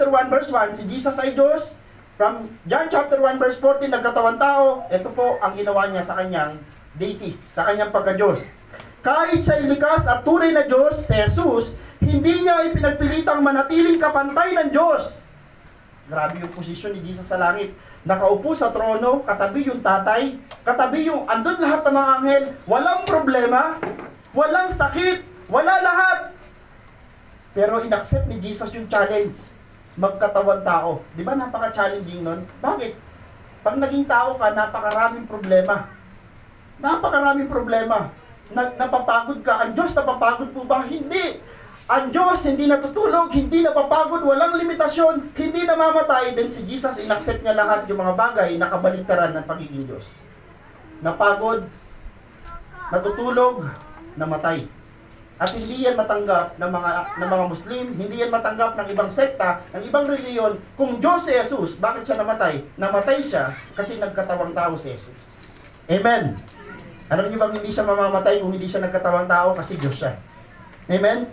chapter 1 verse 1, si Jesus ay Diyos. From John chapter 1 verse 14, nagkatawang tao. Ito po ang ginawa niya sa kanyang deity, sa kanyang pagka-Diyos. Kahit siya'y likas at tunay na Diyos, si Jesus, hindi niya ipinagpilitang manatiling kapantay ng Diyos. Grabe yung posisyon ni Jesus sa langit. Nakaupo sa trono, katabi yung tatay, katabi yung andun lahat ng mga anghel, walang problema, walang sakit, wala lahat. Pero inaccept ni Jesus yung challenge, magkatawan tao. Di ba napaka-challenging nun? Bakit? Pag naging tao ka, napakaraming problema. Napakaraming problema. Napapagod ka. Ang Diyos napapagod po ba? Hindi. Ang Diyos hindi natutulog, hindi napapagod, walang limitasyon, hindi namamatay. Then si Jesus, inaccept niya lahat yung mga bagay na kabaligtaran ng pagiging Diyos. Napagod, natutulog, namatay. At hindi yan matanggap ng mga Muslim, hindi yan matanggap ng ibang sekta, ng ibang reliyon. Kung Diyos si Jesus, bakit siya namatay? Namatay siya kasi nagkatawang tao si Jesus. Amen. Alam niyo bang hindi siya mamamatay kung hindi siya nagkatawang tao kasi Diyos siya? Amen?